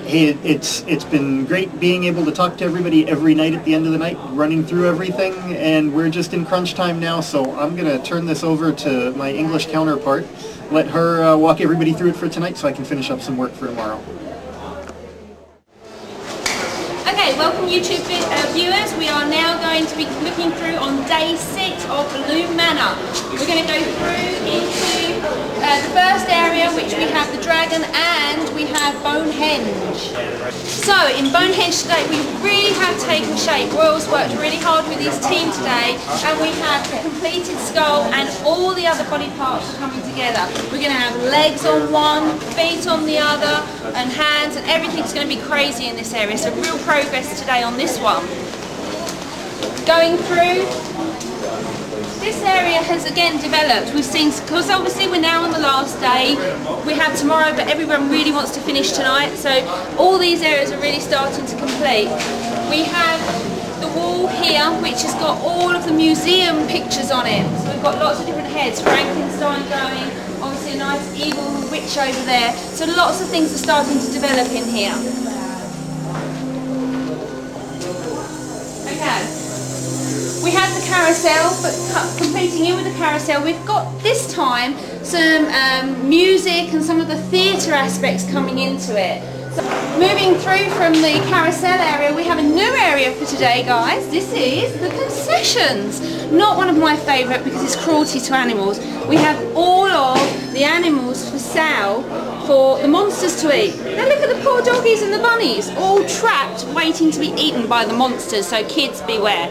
Hey, it's been great being able to talk to everybody every night at the end of the night, running through everything, and we're just in crunch time now, so I'm going to turn this over to my English counterpart, let her walk everybody through it for tonight so I can finish up some work for tomorrow. Okay, welcome YouTube viewers. We are now going to be looking through on day 6 of Balloon Manor. We're going to go through into the first area, which we have the dragon and we have Bonehenge. So in Bonehenge today we really have taken shape. Royals worked really hard with his team today, and we have the completed skull and all the other body parts are coming together. We're going to have legs on one, feet on the other, and hands, and everything's going to be crazy in this area. So real progress today on this one. Going through, this area has again developed. We've seen, because obviously we're now on the last day, we have tomorrow, but everyone really wants to finish tonight, so all these areas are really starting to complete. We have the wall here, which has got all of the museum pictures on it. So we've got lots of different heads, Frankenstein going, obviously a nice evil witch over there. So lots of things are starting to develop in here. Okay. We have the carousel, but completing in with the carousel, we've got this time some music and some of the theatre aspects coming into it. So moving through from the carousel area, we have a new area for today, guys. This is the concessions. Not one of my favourite because it's cruelty to animals. We have all of the animals for sale for the monsters to eat. Now look at the poor doggies and the bunnies, all trapped waiting to be eaten by the monsters, so kids beware.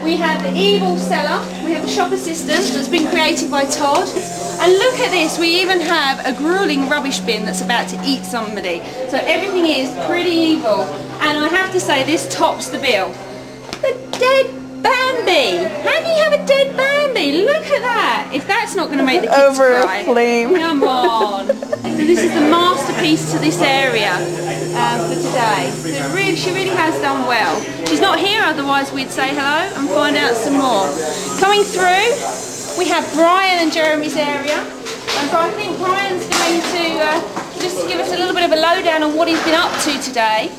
We have the evil seller, we have the shop assistant that's been created by Todd, and look at this, we even have a grueling rubbish bin that's about to eat somebody. So everything is pretty evil, and I have to say this tops the bill. The dead Bambi! How do you have a dead Bambi? Look at that! If that's not going to make the kids over cry, a flame. Come on! So this is the masterpiece to this area for today. So really, she really has done well. She's not here, otherwise we'd say hello and find out some more. Coming through, we have Brian and Jeremy's area. And so I think Brian's going to just give us a little bit of a lowdown on what he's been up to today.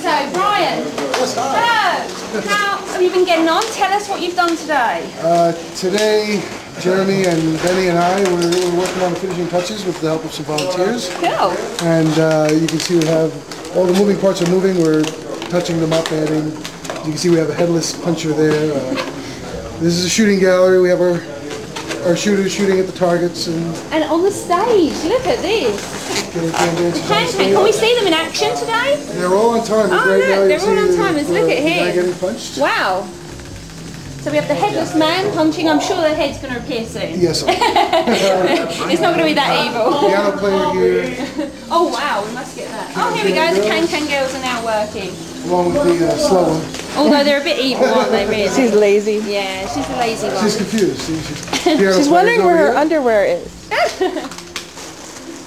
So Brian, hello! How have you been getting on? Tell us what you've done today. Today, Jeremy and Benny and I were working on the finishing touches with the help of some volunteers. Cool. And you can see we have all the moving parts are moving. We're touching them up, adding. You can see we have a headless puncher there. This is a shooting gallery. We have our shooters shooting at the targets. And on the stage, look at this. Can we see them in action today? They're all on time. Oh look, they're all on time. Look at the guy here. getting punched. Wow. So we have the headless man punching. I'm sure the head's going to appear soon. Yes. It's not going to be that evil. Piano player here. Oh wow, we must get that. Oh, here we go. The can girls are now working. Along with the slow one. Although they're a bit evil, aren't they, really? She's lazy. Yeah, she's the lazy one. She's confused. She's wondering where her underwear is.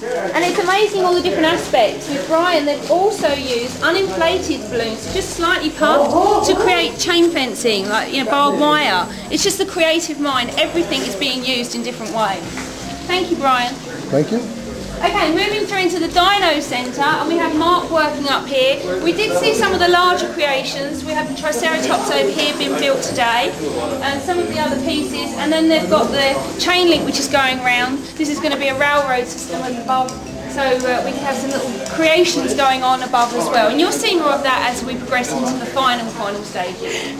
And it's amazing all the different aspects. With Brian, they've also used uninflated balloons, just slightly puffed, to create chain fencing, like barbed wire. It's just the creative mind. Everything is being used in different ways. Thank you, Brian. Thank you. Okay, moving through into the Dino Centre, and we have Mark working up here. We did see some of the larger creations. We have the Triceratops over here being built today, and some of the other pieces, and then they've got the chain link which is going round. This is going to be a railroad system above, so we can have some little creations going on above as well. And you'll see more of that as we progress into the final stages.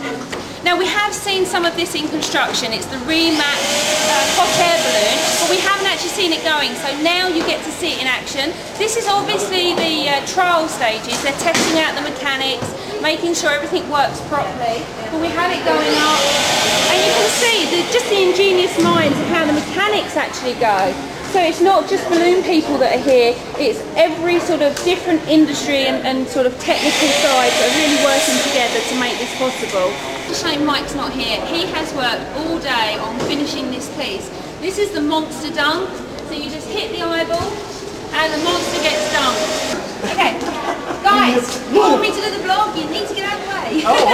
Now we have seen some of this in construction. It's the rematched hot air balloon, but we haven't actually seen it going, so now you get to see it in action. This is obviously the trial stages. They're testing out the mechanics, making sure everything works properly, but we have it going up, and you can see just the ingenious minds of how the mechanics actually go. So it's not just balloon people that are here, it's every sort of different industry and sort of technical side that are really working together to make this possible. It's a shame Mike's not here. He has worked all day on finishing this piece. This is the monster dunk, so you just hit the eyeball and the monster gets dunked. Okay, guys, you want me to do the vlog? You need to get out of the way. Oh,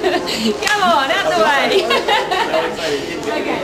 okay. Come on, out of the way. Okay.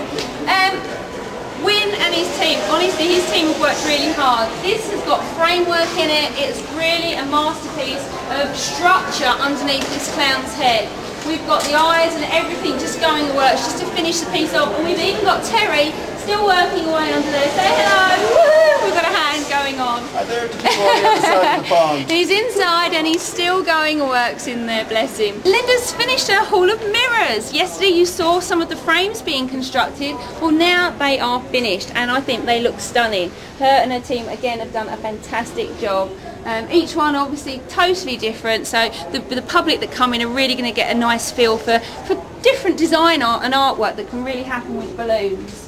Win and his team, honestly his team have worked really hard. This has got framework in it, it's really a masterpiece of structure underneath this clown's head. We've got the eyes and everything just going to work just to finish the piece off, and we've even got Terry still working away under there. Say hello! Woohoo! We've got a hand going on. Hi there to people on the other side of the pond. He's inside and he's still going works in there, bless him. Linda's finished her hall of mirrors. Yesterday you saw some of the frames being constructed. Well, now they are finished and I think they look stunning. Her and her team again have done a fantastic job. Each one obviously totally different, so the public that come in are really going to get a nice feel for different design art and artwork that can really happen with balloons.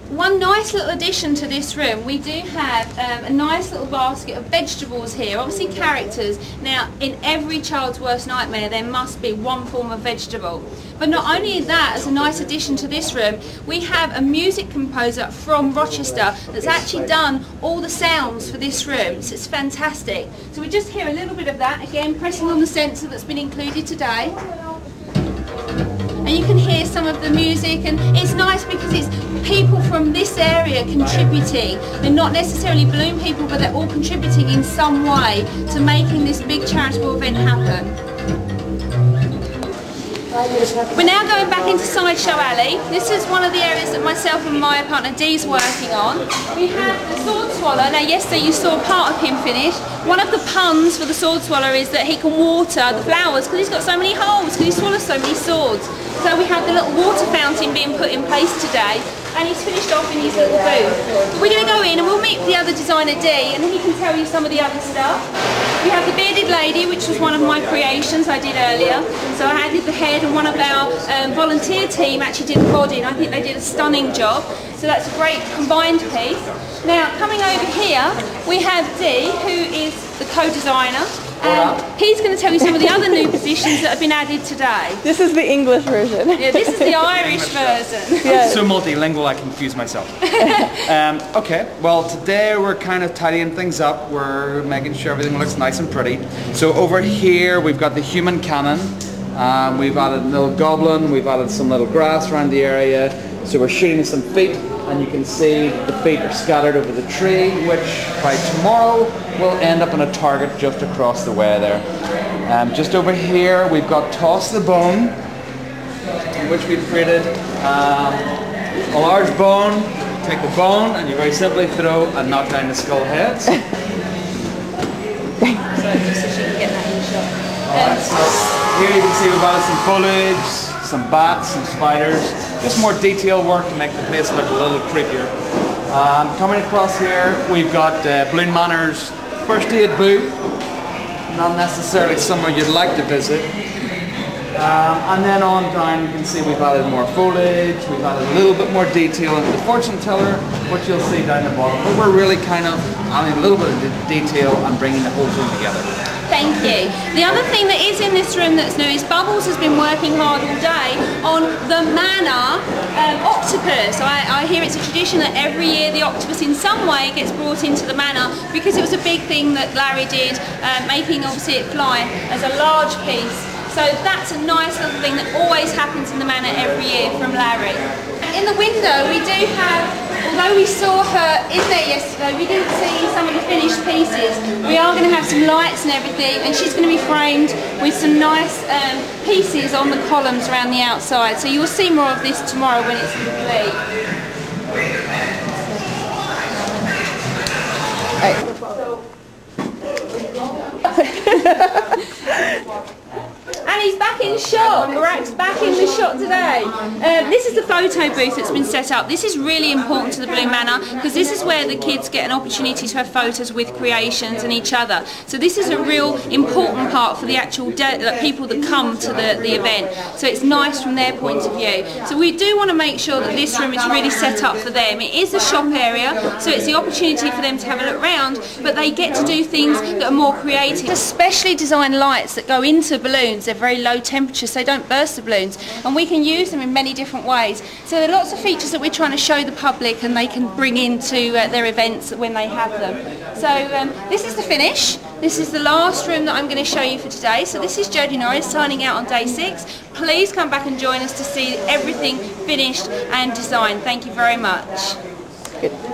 One nice little addition to this room, we do have a nice little basket of vegetables here, obviously characters. Now in every child's worst nightmare there must be one form of vegetable. But not only that, as a nice addition to this room, we have a music composer from Rochester that's actually done all the sounds for this room, so it's fantastic. So we just hear a little bit of that, again pressing on the sensor that's been included today. And you can hear some of the music, and it's nice because it's people from this area contributing. They're not necessarily balloon people, but they're all contributing in some way to making this big charitable event happen. We're now going back into Sideshow Alley. This is one of the areas that myself and my partner Dee's working on. We have the sword swallow. Now yesterday you saw part of him finish. One of the puns for the sword swallow is that he can water the flowers because he's got so many holes, because he swallows so many swords. So we have the little water fountain being put in place today, and he's finished off in his little booth. But we're going to go in and we'll meet the other designer Dee, and then he can tell you some of the other stuff. We have the bearded lady, which was one of my creations I did earlier. So I added the head, and one of our volunteer team actually did the body, and I think they did a stunning job. So that's a great combined piece. Now coming over here, we have Dee, who is the co-designer. He's going to tell you some of the other new positions that have been added today. This is the English version. Yeah, this is the Irish version. Yes. So multilingual I confuse myself. Okay, well today we're kind of tidying things up. We're making sure everything looks nice and pretty. So over here we've got the human cannon. We've added a little goblin, we've added some little grass around the area. So we're shooting some feet, and you can see the feet are scattered over the tree, which by tomorrow will end up on a target just across the way there. Just over here we've got Toss the Bone, which we've created a large bone. Take the bone and you very simply throw and knock down the skull heads. So just so she can get that in the shot. So here you can see we've added some foliage, some bats, some spiders, just more detail work to make the place look a little creepier. Coming across here we've got Balloon Manor's first aid booth, not necessarily somewhere you'd like to visit. And then on down you can see we've added more foliage, we've added a little bit more detail into the fortune teller, which you'll see down the bottom. But we're really kind of adding a little bit of detail and bringing the whole thing together. Thank you. The other thing that is in this room that's new is Bubbles has been working hard all day on the Manor octopus. I hear it's a tradition that every year the octopus in some way gets brought into the Manor, because it was a big thing that Larry did, making obviously it fly as a large piece. So that's a nice little thing that always happens in the Manor every year from Larry. In the window we do have, although we saw her in there yesterday, we didn't see some of the finished pieces. We are going to have some lights and everything, and she's going to be framed with some nice pieces on the columns around the outside. So you'll see more of this tomorrow when it's complete. And he's back in shot. Barak's back in the shot today. This is the photo booth that's been set up. This is really important to the Balloon Manor because this is where the kids get an opportunity to have photos with creations and each other. So this is a real important part for the actual people that come to the event. So it's nice from their point of view. So we do want to make sure that this room is really set up for them. It is a shop area, so it's the opportunity for them to have a look around, but they get to do things that are more creative. Especially designed lights that go into balloons. They're very low temperature, so they don't burst the balloons, and we can use them in many different ways. So there are lots of features that we're trying to show the public and they can bring into their events when they have them. So this is the finish. This is the last room that I'm going to show you for today. So this is Jodie Norris signing out on day 6. Please come back and join us to see everything finished and designed. Thank you very much. Good.